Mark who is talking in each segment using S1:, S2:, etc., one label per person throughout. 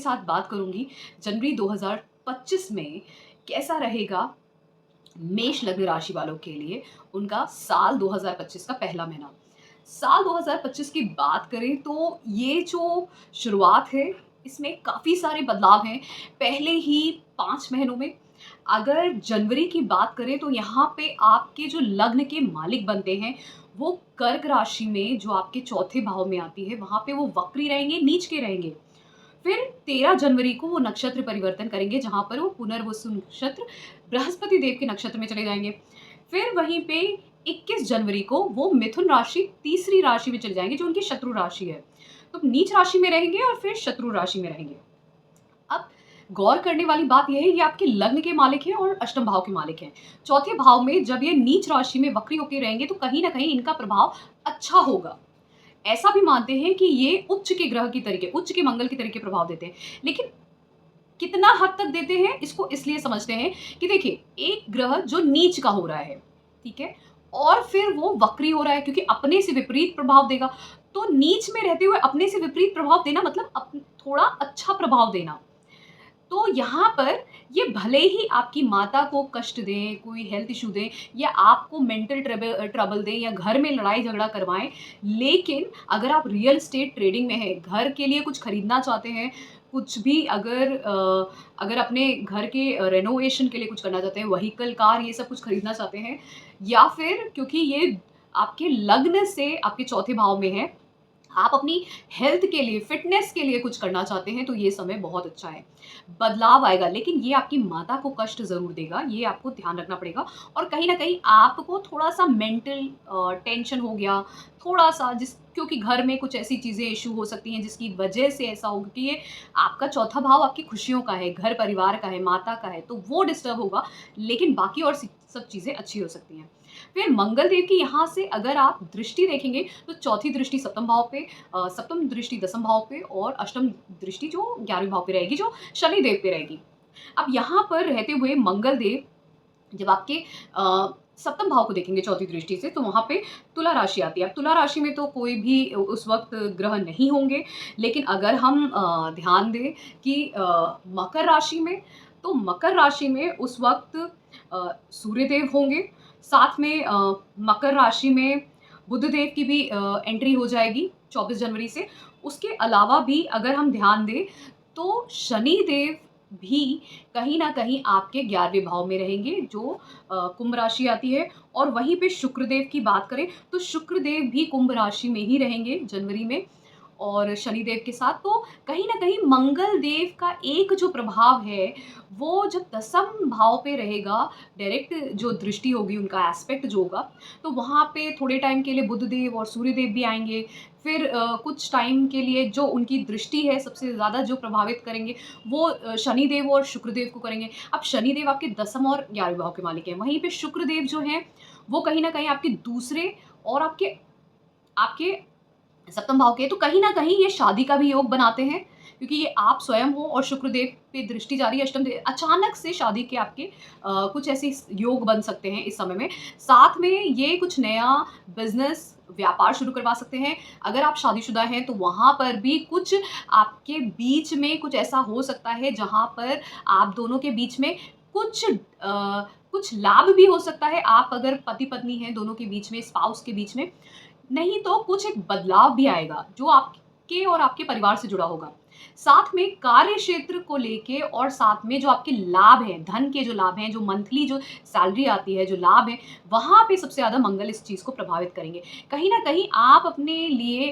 S1: साथ बात करूँगी जनवरी 2025 में कैसा रहेगा मेष लग्न राशि वालों के लिए उनका साल 2025 का पहला महीना। साल 2025 की बात करें तो ये जो शुरुआत है, इसमें काफ़ी सारे बदलाव हैं। पहले ही 5 महीनों में अगर जनवरी की बात करें तो यहाँ पे आपके जो लग्न के मालिक बनते हैं, वो कर्क राशि में जो आपके चौथे भाव में आती है, वहाँ पे वो वक्री रहेंगे, नीच के रहेंगे। फिर 13 जनवरी को वो नक्षत्र परिवर्तन करेंगे, जहाँ पर वो पुनर्वसु नक्षत्र बृहस्पति देव के नक्षत्र में चले जाएँगे। फिर वहीं पे 21 जनवरी को वो मिथुन राशि तीसरी राशि में चले जाएँगे, जो उनकी शत्रु राशि है। तो नीच राशि में रहेंगे और फिर शत्रु राशि में रहेंगे। अब गौर करने वाली बात यह है, ये आपके लग्न के मालिक हैं और अष्टम भाव के मालिक हैं। चौथे भाव में जब ये नीच राशि में वक्री होकर रहेंगे, तो कहीं न कहीं इनका प्रभाव अच्छा होगा। ऐसा भी मानते हैं कि ये उच्च के ग्रह की तरीके, उच्च के मंगल की तरीके प्रभाव देते हैं। लेकिन कितना हद तक देते हैं, इसको इसलिए समझते हैं कि देखिए, एक ग्रह जो नीच का हो रहा है, ठीक है? और फिर वो वक्री हो रहा है, क्योंकि अपने से विपरीत प्रभाव देगा। तो नीच में रहते हुए अपने से विपरीत प्रभाव देना मतलब थोड़ा अच्छा प्रभाव देना। तो यहाँ पर ये भले ही आपकी माता को कष्ट दें, कोई हेल्थ इश्यू दें, या आपको मेंटल ट्रबल दें, या घर में लड़ाई झगड़ा करवाएं, लेकिन अगर आप रियल एस्टेट ट्रेडिंग में हैं, घर के लिए कुछ खरीदना चाहते हैं, कुछ भी अगर अपने घर के रेनोवेशन के लिए कुछ करना चाहते हैं, व्हीकल, कार, ये सब कुछ खरीदना चाहते हैं, या फिर क्योंकि ये आपके लग्न से आपके चौथे भाव में है, आप अपनी हेल्थ के लिए, फिटनेस के लिए कुछ करना चाहते हैं, तो ये समय बहुत अच्छा है। बदलाव आएगा, लेकिन ये आपकी माता को कष्ट ज़रूर देगा, ये आपको ध्यान रखना पड़ेगा। और कहीं न कहीं आपको थोड़ा-सा मेंटल टेंशन हो गया, थोड़ा-सा क्योंकि घर में कुछ ऐसी चीज़ें इश्यू हो सकती हैं जिसकी वजह से ऐसा होगा कि ये आपका चौथा भाव आपकी खुशियों का है, घर परिवार का है, माता का है, तो वो डिस्टर्ब होगा, लेकिन बाकी और सब चीज़ें अच्छी हो सकती हैं। फिर मंगल देव की यहाँ से अगर आप दृष्टि देखेंगे, तो चौथी दृष्टि सप्तम भाव पे, सप्तम दृष्टि दसम भाव पे, और अष्टम दृष्टि जो 11वें भाव पे रहेगी, जो शनि देव पे रहेगी। अब यहाँ पर रहते हुए मंगल देव जब आपके सप्तम भाव को देखेंगे चौथी दृष्टि से, तो वहाँ पे तुला राशि आती है। अब तुला राशि में तो कोई भी उस वक्त ग्रह नहीं होंगे, लेकिन अगर हम ध्यान दें कि मकर राशि में, तो मकर राशि में उस वक्त सूर्य देव होंगे, साथ में मकर राशि में बुध देव की भी एंट्री हो जाएगी 24 जनवरी से। उसके अलावा भी अगर हम ध्यान दें, तो शनि देव भी कहीं न कहीं आपके 11वें भाव में रहेंगे, जो कुंभ राशि आती है। और वहीं पे शुक्र देव की बात करें, तो शुक्र देव भी कुंभ राशि में ही रहेंगे जनवरी में, और शनिदेव के साथ। तो कहीं न कहीं मंगल देव का एक जो प्रभाव है, वो जब दसम भाव पे रहेगा, डायरेक्ट जो दृष्टि होगी, उनका एस्पेक्ट जो होगा, तो वहाँ पे थोड़े टाइम के लिए बुध देव और सूर्य देव भी आएँगे। फिर कुछ टाइम के लिए जो उनकी दृष्टि है, सबसे ज़्यादा जो प्रभावित करेंगे, वो शनिदेव और शुक्रदेव को करेंगे। अब शनिदेव आपके दसम और 11वें भाव के मालिक हैं, वहीं पे शुक्रदेव जो हैं, वो कहीं न कहीं आपके दूसरे और आपके आपके सप्तम भाव के, तो कहीं न कहीं ये शादी का भी योग बनाते हैं, क्योंकि ये आप स्वयं हो और शुक्रदेव पे दृष्टि जा रही है अष्टम देव, अचानक से शादी के आपके कुछ ऐसे योग बन सकते हैं इस समय में। साथ में ये कुछ नया बिज़नेस, व्यापार शुरू करवा सकते हैं। अगर आप शादीशुदा हैं, तो वहाँ पर भी कुछ आपके बीच में कुछ ऐसा हो सकता है, जहाँ पर आप दोनों के बीच में कुछ लाभ भी हो सकता है। आप अगर पति-पत्नी हैं, दोनों के बीच में, स्पाउस के बीच में, नहीं तो कुछ एक बदलाव भी आएगा, जो आपके और आपके परिवार से जुड़ा होगा। साथ में कार्य क्षेत्र को लेके, और साथ में जो आपके लाभ हैं, धन के जो लाभ हैं, जो मंथली जो सैलरी आती है, जो लाभ है, वहाँ पे सबसे ज़्यादा मंगल इस चीज़ को प्रभावित करेंगे। कहीं न कहीं आप अपने लिए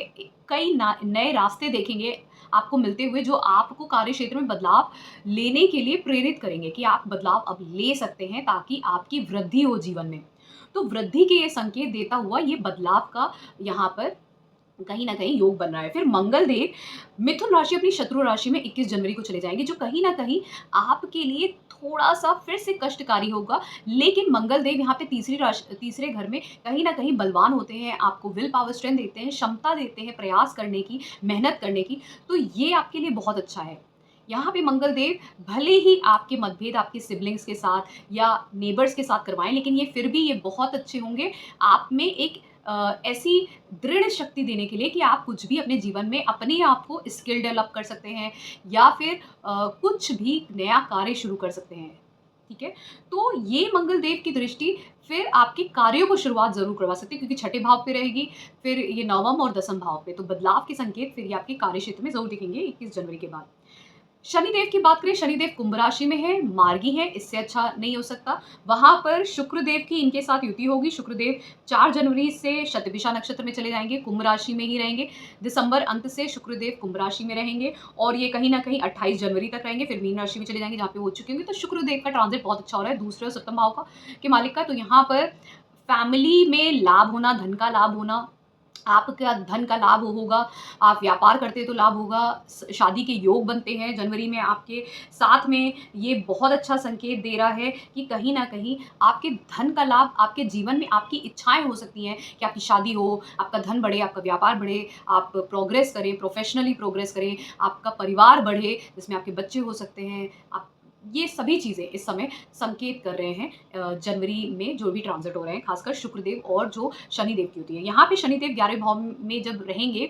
S1: कई नए रास्ते देखेंगे आपको मिलते हुए, जो आपको कार्य क्षेत्र में बदलाव लेने के लिए प्रेरित करेंगे कि आप बदलाव अब ले सकते हैं, ताकि आपकी वृद्धि हो जीवन में। तो वृद्धि के ये संकेत देता हुआ ये बदलाव का यहाँ पर कहीं न कहीं योग बन रहा है। फिर मंगल देव मिथुन राशि, अपनी शत्रु राशि में 21 जनवरी को चले जाएँगे, जो कहीं न कहीं आपके लिए थोड़ा-सा फिर से कष्टकारी होगा। लेकिन मंगल देव यहाँ पे तीसरे घर में कहीं न कहीं बलवान होते हैं, आपको विल पावर, स्ट्रेंथ देते हैं, क्षमता देते हैं प्रयास करने की, मेहनत करने की, तो ये आपके लिए बहुत अच्छा है। यहाँ पे मंगल देव भले ही आपके मतभेद आपके सिबलिंग्स के साथ या नेबर्स के साथ करवाएँ, लेकिन ये फिर भी ये बहुत अच्छे होंगे। आप में एक ऐसी दृढ़ शक्ति देने के लिए कि आप कुछ भी अपने जीवन में अपने आप को स्किल डेवलप कर सकते हैं या फिर कुछ भी नया कार्य शुरू कर सकते हैं। ठीक है? तो ये मंगल देव की दृष्टि फिर आपके कार्यों को शुरुआत ज़रूर करवा सकती है, क्योंकि छठे भाव पे रहेगी, फिर ये नवम और दसम भाव पे, तो बदलाव के संकेत फिर ये आपके कार्य क्षेत्र में ज़रूर दिखेंगे 21 जनवरी के बाद। शनिदेव की बात करें, शनिदेव कुंभ राशि में है, मार्गी है, इससे अच्छा नहीं हो सकता। वहाँ पर शुक्रदेव की इनके साथ युति होगी। शुक्रदेव 4 जनवरी से शतभिषा नक्षत्र में चले जाएँगे, कुंभ राशि में ही रहेंगे। दिसंबर अंत से शुक्रदेव कुंभ राशि में रहेंगे और ये कहीं न कहीं 28 जनवरी तक रहेंगे, फिर मीन राशि में चले जाएँगे जहाँ पे हो चुके होंगे। तो शुक्रदेव का ट्रांज़िट बहुत अच्छा हो रहा है, दूसरे और सप्तम भाव का के मालिक का। तो यहाँ पर फैमिली में लाभ होना, धन का लाभ होना, आपका धन का लाभ होगा, आप व्यापार करते हैं तो लाभ होगा, शादी के योग बनते हैं जनवरी में आपके, साथ में ये बहुत अच्छा संकेत दे रहा है कि कहीं न कहीं आपके धन का लाभ आपके जीवन में आपकी इच्छाएँ हो सकती हैं कि आपकी शादी हो, आपका धन बढ़े, आपका व्यापार बढ़े, आप प्रोग्रेस करें, प्रोफ़ेशनली प्रोग्रेस करें, आपका परिवार बढ़े, जिसमें आपके बच्चे हो सकते हैं। आप ये सभी चीज़ें इस समय संकेत कर रहे हैं जनवरी में जो भी ट्रांज़िट हो रहे हैं, खासकर शुक्रदेव और जो शनिदेव की होती है। यहाँ पे शनिदेव 11वें भाव में जब रहेंगे,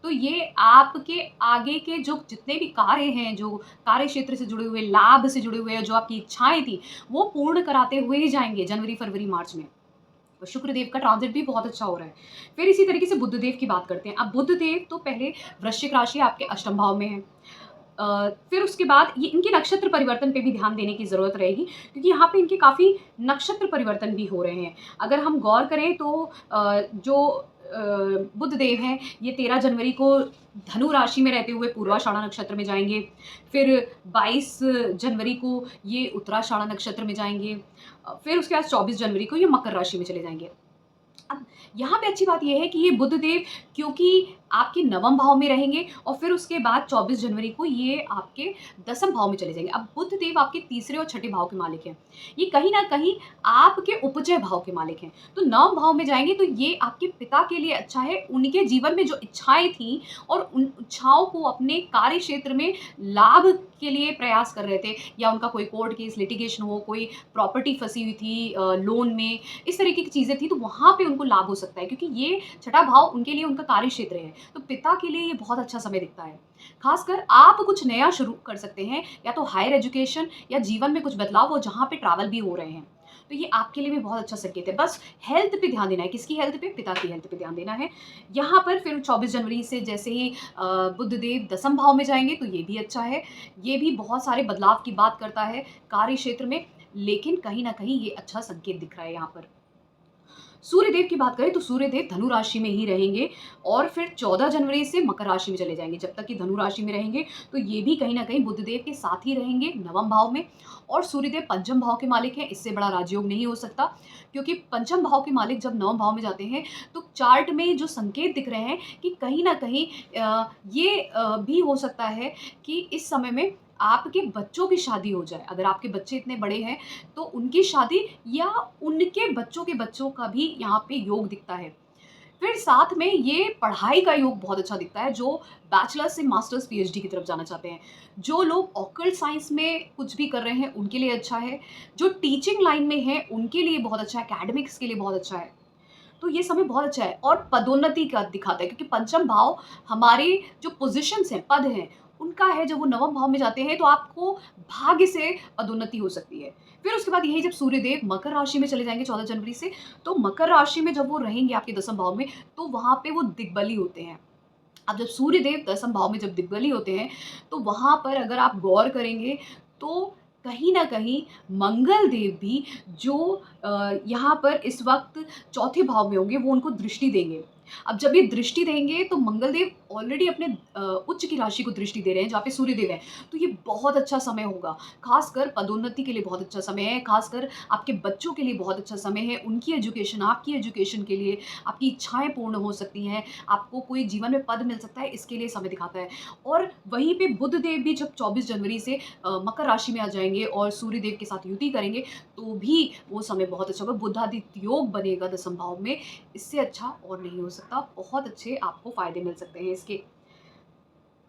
S1: तो ये आपके आगे के जो जितने भी कार्य हैं, जो कार्य क्षेत्र से जुड़े हुए, लाभ से जुड़े हुए, जो आपकी इच्छाएँ थी, वो पूर्ण कराते हुए ही जाएँगे जनवरी, फरवरी, मार्च में। और शुक्रदेव का ट्रांज़िट भी बहुत अच्छा हो रहा है। फिर इसी तरीके से बुधदेव की बात करते हैं। अब बुधदेव तो पहले वृश्चिक राशि आपके अष्टम भाव में है। फिर उसके बाद ये इनके नक्षत्र परिवर्तन पे भी ध्यान देने की ज़रूरत रहेगी, क्योंकि यहाँ पे इनके काफ़ी नक्षत्र परिवर्तन भी हो रहे हैं। अगर हम गौर करें तो जो बुधदेव हैं, ये 13 जनवरी को धनु राशि में रहते हुए पूर्वाषाढ़ा नक्षत्र में जाएँगे। फिर 22 जनवरी को ये उत्तराषाढ़ा नक्षत्र में जाएँगे। फिर उसके बाद 24 जनवरी को ये मकर राशि में चले जाएँगे। अब यहाँ पे अच्छी बात ये है कि ये बुधदेव क्योंकि आपके नवम भाव में रहेंगे और फिर उसके बाद 24 जनवरी को ये आपके दसम भाव में चले जाएँगे। अब बुधदेव आपके तीसरे और छठे भाव के मालिक हैं। ये कहीं न कहीं आपके उपजय भाव के मालिक हैं। तो नवम भाव में जाएँगे तो ये आपके पिता के लिए अच्छा है। उनके जीवन में जो इच्छाएँ थीं और उन इच्छाओं को अपने कार्य क्षेत्र में लाभ के लिए प्रयास कर रहे थे, या उनका कोई कोर्ट केस, लिटिगेशन हो, कोई प्रॉपर्टी फँसी हुई थी लोन में, इस तरीके की चीज़ें थी, तो वहाँ पे उनको लाभ हो सकता है, क्योंकि ये छठा भाव उनके लिए उनका कार्य क्षेत्र है। तो पिता के लिए ये बहुत अच्छा समय दिखता है। ख़ासकर आप कुछ नया शुरू कर सकते हैं, या तो हायर एजुकेशन या जीवन में कुछ बदलाव हो जहाँ पे ट्रैवल भी हो रहे हैं। तो ये आपके लिए भी बहुत अच्छा संकेत है। बस हेल्थ पे ध्यान देना है। किसकी हेल्थ पे? पिता की हेल्थ पे ध्यान देना है। यहाँ पर फिर 24 जनवरी से जैसे ही बुधदेव दसम भाव में जाएँगे तो ये भी अच्छा है। ये भी बहुत सारे बदलाव की बात करता है कार्य क्षेत्र में, लेकिन कहीं न कहीं ये अच्छा संकेत दिख रहा है यहाँ पर। सूर्यदेव की बात करें तो सूर्यदेव धनु राशि में ही रहेंगे और फिर 14 जनवरी से मकर राशि में चले जाएँगे। जब तक कि धनु राशि में रहेंगे, तो ये भी कहीं न कहीं बुधदेव के साथ ही रहेंगे नवम भाव में, और सूर्यदेव पंचम भाव के मालिक हैं। इससे बड़ा राजयोग नहीं हो सकता, क्योंकि पंचम भाव के मालिक जब नवम भाव में जाते हैं, तो चार्ट में जो संकेत दिख रहे हैं कि कहीं न कहीं ये भी हो सकता है कि इस समय में आपके बच्चों की शादी हो जाए। अगर आपके बच्चे इतने बड़े हैं, तो उनकी शादी या उनके बच्चों के बच्चों का भी यहाँ पे योग दिखता है। फिर साथ में ये पढ़ाई का योग बहुत अच्छा दिखता है, जो बैचलर्स से मास्टर्स, पीएचडी की तरफ जाना चाहते हैं। जो लोग ऑकल्ट साइंस में कुछ भी कर रहे हैं, उनके लिए अच्छा है। जो टीचिंग लाइन में हैं, उनके लिए बहुत अच्छा है, एकेडमिक्स के लिए बहुत अच्छा है। तो ये समय बहुत अच्छा है और पदोन्नति का दिखाता है, क्योंकि पंचम भाव हमारे जो पोज़ीशंस हैं, पद हैं, उनका है। जब वो नवम भाव में जाते हैं तो आपको भाग्य से पदोन्नति हो सकती है। फिर उसके बाद यही जब सूर्यदेव मकर राशि में चले जाएँगे 14 जनवरी से, तो मकर राशि में जब वो रहेंगे आपके दसम भाव में, तो वहाँ पे वो दिग्बली होते हैं। अब जब सूर्यदेव दसम भाव में जब दिग्बली होते हैं, तो वहाँ पर अगर आप गौर करेंगे, तो कहीं न कहीं मंगल देव भी जो यहाँ पर इस वक़्त चौथे भाव में होंगे, वो उनको दृष्टि देंगे। अब जब ये दृष्टि देंगे, तो मंगल देव ऑलरेडी अपने उच्च की राशि को दृष्टि दे रहे हैं, जहाँ पे सूर्यदेव है। तो ये बहुत अच्छा समय होगा, ख़ासकर पदोन्नति के लिए बहुत अच्छा समय है, ख़ासकर आपके बच्चों के लिए बहुत अच्छा समय है, उनकी एजुकेशन, आपकी एजुकेशन के लिए, आपकी इच्छाएँ पूर्ण हो सकती हैं, आपको कोई जीवन में पद मिल सकता है, इसके लिए समय दिखाता है। और वहीं पे बुधदेव भी जब 24 जनवरी से मकर राशि में आ जाएँगे और सूर्यदेव के साथ युति करेंगे, तो भी वो समय बहुत अच्छा होगा। बुधादित्य योग बनेगा दसम भाव में, इससे अच्छा और नहीं हो सकता। बहुत अच्छे आपको फ़ायदे मिल सकते हैं इसके।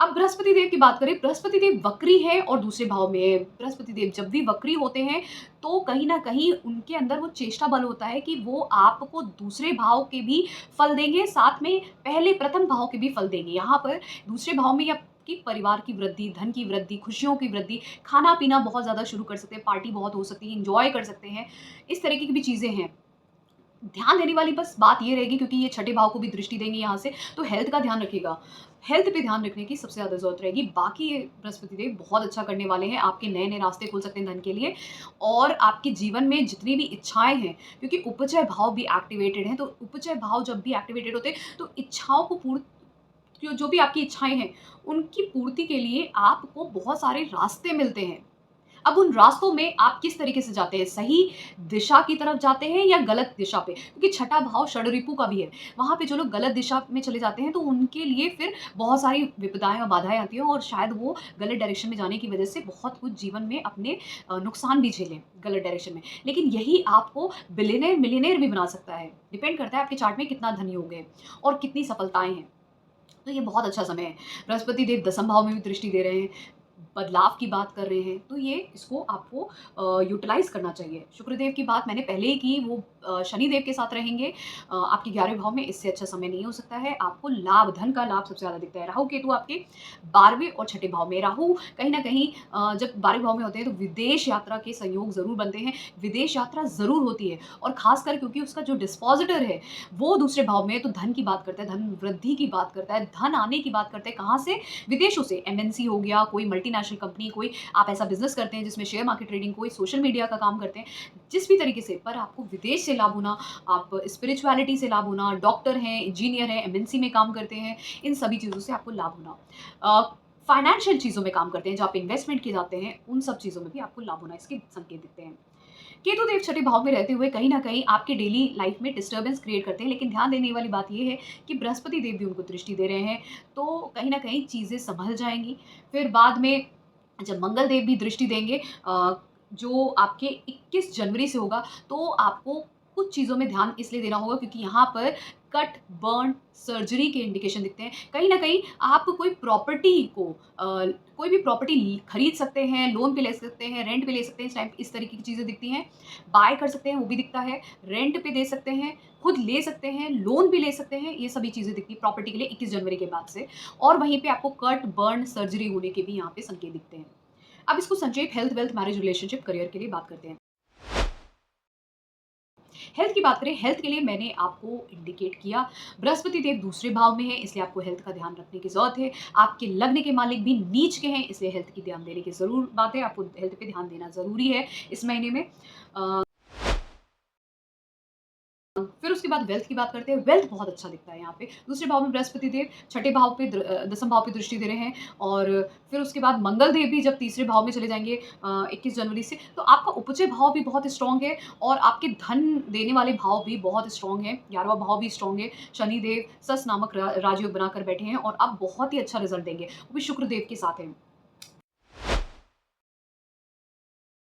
S1: अब बृहस्पति देव की बात करें, बृहस्पति देव वक्री है और दूसरे भाव में है। बृहस्पति देव जब भी वक्री होते हैं, तो कहीं न कहीं उनके अंदर वो चेष्टा बल होता है कि वो आपको दूसरे भाव के भी फल देंगे, साथ में पहले प्रथम भाव के भी फल देंगे। यहाँ पर दूसरे भाव में आपकी परिवार की वृद्धि, धन की वृद्धि, खुशियों की वृद्धि, खाना-पीना बहुत ज़्यादा शुरू कर सकते हैं, पार्टी बहुत हो सकती है, एन्जॉय कर सकते हैं, इस तरीके की भी चीज़ें हैं। ध्यान देने वाली बस बात ये रहेगी, क्योंकि ये छठे भाव को भी दृष्टि देंगे यहाँ से, तो हेल्थ का ध्यान रखिएगा। हेल्थ पे ध्यान रखने की सबसे ज़्यादा ज़रूरत रहेगी। बाकी ये बृहस्पति देव बहुत अच्छा करने वाले हैं, आपके नए-नए रास्ते खोल सकते हैं धन के लिए, और आपके जीवन में जितनी भी इच्छाएँ हैं, क्योंकि उपचय भाव भी एक्टिवेटेड हैं, तो उपचय भाव जब भी एक्टिवेटेड होते हैं, तो इच्छाओं को पूर्ण जो भी आपकी इच्छाएँ हैं, उनकी पूर्ति के लिए आपको बहुत सारे रास्ते मिलते हैं। अब उन रास्तों में आप किस तरीके से जाते हैं, सही दिशा की तरफ जाते हैं या गलत दिशा पे? क्योंकि छठा भाव षडरिपु का भी है। वहाँ पे जो लोग गलत दिशा में चले जाते हैं, तो उनके लिए फिर बहुत सारी विपदाएँ और बाधाएँ आती हैं, और शायद वो गलत डायरेक्शन में जाने की वजह से बहुत कुछ जीवन में अपने नुकसान भी झेलें गलत डायरेक्शन में। लेकिन यही आपको बिलियनेयर, मिलियनेयर भी बना सकता है। डिपेंड करता है आपके चार्ट में कितना धनी हो गए और कितनी सफलताएँ हैं। तो ये बहुत अच्छा समय है। बृहस्पति देव दसम भाव में भी दृष्टि दे रहे हैं, बदलाव की बात कर रहे हैं, तो ये इसको आपको यूटिलाइज़ करना चाहिए। शुक्रदेव की बात मैंने पहले ही की, वो शनिदेव के साथ रहेंगे आपके 11वें भाव में, इससे अच्छा समय नहीं हो सकता है। आपको लाभ, धन का लाभ सबसे ज़्यादा दिखता है। राहु केतु आपके 12वें और छठे भाव में। राहु कहीं न कहीं जब 12वें भाव में होते हैं, तो विदेश यात्रा के संयोग ज़रूर बनते हैं, विदेश यात्रा ज़रूर होती है, और ख़ासकर क्योंकि उसका जो डिस्पोज़िटर है, वो दूसरे भाव में है, तो धन की बात करता है, धन वृद्धि की बात करता है, धन आने की बात करता है। कहाँ से? विदेशों से। एमएनसी हो गया, कोई मल्टीनेशनल कंपनी, कोई आप ऐसा बिज़नेस करते हैं जिसमें शेयर मार्केट ट्रेडिंग, कोई सोशल मीडिया का काम करते हैं, जिस भी तरीके से, पर आपको विदेश से लाभ होना, आप स्पिरिचुअलिटी से लाभ होना, डॉक्टर हैं, इंजीनियर हैं, एमएनसी में काम करते हैं, इन सभी चीज़ों से आपको लाभ होना। फाइनेंशियल चीज़ों में काम करते हैं, जो आप इन्वेस्टमेंट किए जाते हैं, उन सब चीज़ों में भी आपको लाभ होना, इसके संकेत दिखते हैं। केतु देव छठे भाव में रहते हुए कहीं न कहीं आपके डेली लाइफ में डिस्टर्बेंस क्रिएट करते हैं, लेकिन ध्यान देने वाली बात ये है कि बृहस्पति देव भी उनको दृष्टि दे रहे हैं, तो कहीं न कहीं चीज़ें सँभल जाएँगी। फिर बाद में जब मंगल देव भी दृष्टि देंगे, जो आपके 21 जनवरी से होगा, तो आपको कुछ चीज़ों में ध्यान इसलिए देना होगा, क्योंकि यहाँ पर कट, बर्न, सर्जरी के इंडिकेशन दिखते हैं। कहीं न कहीं आप कोई प्रॉपर्टी को कोई भी प्रॉपर्टी खरीद सकते हैं, लोन पे ले सकते हैं, रेंट पे ले सकते हैं, इस टाइप इस तरीके की चीज़ें दिखती हैं। बाय कर सकते हैं, वो भी दिखता है, रेंट पे दे सकते हैं, खुद ले सकते हैं, लोन भी ले सकते हैं, ये सभी चीज़ें दिखती हैं प्रॉपर्टी के लिए 21 जनवरी के बाद से। और वहीं पे आपको कट, बर्न, सर्जरी होने के भी यहाँ पे संकेत दिखते हैं। अब इसको संक्षेप health, wealth, marriage, relationship, career के लिए बात करते हैं। हेल्थ की बात करें, हेल्थ के लिए मैंने आपको इंडिकेट किया, बृहस्पति देव दूसरे भाव में है, इसलिए आपको हेल्थ का ध्यान रखने की ज़रूरत है। आपके लग्न के मालिक भी नीच के हैं, इसलिए हेल्थ की ध्यान देने की ज़रूर बात है, आपको हेल्थ पे ध्यान देना ज़रूरी है इस महीने में। फिर उसके बाद वेल्थ की बात करते हैं। वेल्थ बहुत अच्छा दिखता है यहाँ पे। दूसरे भाव में बृहस्पति देव, छठे भाव पे दसम भाव पे दृष्टि दे रहे हैं, और फिर उसके बाद मंगल देव भी जब तीसरे भाव में चले जाएँगे 21 जनवरी से, तो आपका उपचय भाव भी बहुत स्ट्रॉन्ग है, और आपके धन देने वाले भाव भी बहुत स्ट्रॉन्ग है। 11वां भाव भी स्ट्रॉन्ग है। शनि देव सस नामक राजयोग बनाकर बैठे हैं, और आप बहुत ही अच्छा रिज़ल्ट देंगे। वो भी शुक्र देव के साथ हैं।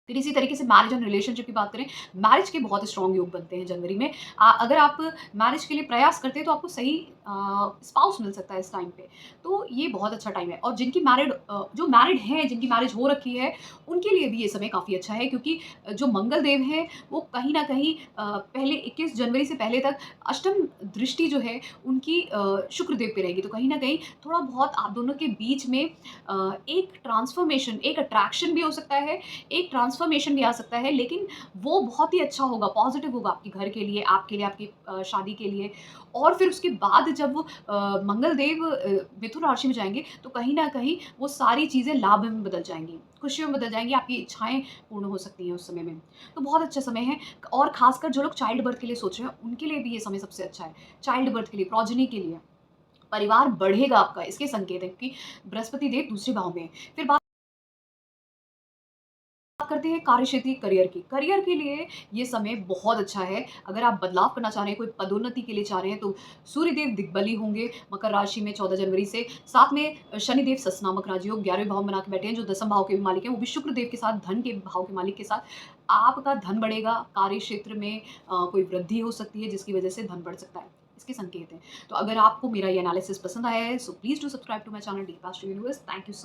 S1: फिर इसी तरीके से मैरिज एंड रिलेशनशिप की बात करें, मैरिज के बहुत स्ट्रॉन्ग योग बनते हैं जनवरी में। अगर आप मैरिज के लिए प्रयास करते हैं, तो आपको सही स्पाउस मिल सकता है इस टाइम पे। तो ये बहुत अच्छा टाइम है, और जो मैरिड हैं, जिनकी मैरिज हो रखी है, उनके लिए भी ये समय काफ़ी अच्छा है, क्योंकि जो मंगल देव हैं, वो कहीं न कहीं पहले 21 जनवरी से पहले तक अष्टम दृष्टि जो है उनकी शुक्र देव पे रहेगी। तो कहीं न कहीं थोड़ा बहुत आप दोनों के बीच में एक ट्रांसफ़ॉर्मेशन, एक अट्रैक्शन भी हो सकता है, एक ट्रांसफ़ॉर्मेशन भी आ सकता है, लेकिन वो बहुत ही अच्छा होगा, पॉज़िटिव होगा आपके घर के लिए, आपके लिए, आपकी शादी के लिए। और फिर उसके बाद जब मंगल देव मिथुन राशि में जाएँगे, तो कहीं न कहीं वो सारी चीज़ें लाभ में बदल जाएँगी, खुशियों में बदल जाएँगी, आपकी इच्छाएँ पूर्ण हो सकती हैं उस समय में। तो बहुत अच्छा समय है, और ख़ासकर जो लोग चाइल्ड बर्थ के लिए सोच रहे हैं, उनके लिए भी ये समय सबसे अच्छा है। चाइल्ड बर्थ के लिए, प्रोजेनी के लिए, परिवार बढ़ेगा आपका, इसके संकेत हैं, क्योंकि बृहस्पति देव दूसरे भाव में है। फिर बात करते हैं कार्यक्षेत्र करियर की। करियर के लिए ये समय बहुत अच्छा है। अगर आप बदलाव करना चाह रहे हैं, कोई पदोन्नति के लिए चाह रहे हैं, तो सूर्यदेव दिग्बली होंगे मकर राशि में 14 जनवरी से। साथ में शनिदेव सस नामक राजयोग 11वें भाव में बना के बैठे हैं, जो दसम भाव के भी मालिक हैं, वो भी शुक्र देव के साथ, धन के भाव के मालिक के साथ। आपका धन बढ़ेगा, कार्य क्षेत्र में कोई वृद्धि हो सकती है, जिसकी वजह से धन बढ़ सकता है। इसके संकेत हैं। तो अगर आपको मेरा ये एनालिसिस पसंद आया है, so please do subscribe to my channel the past universe. Thank you so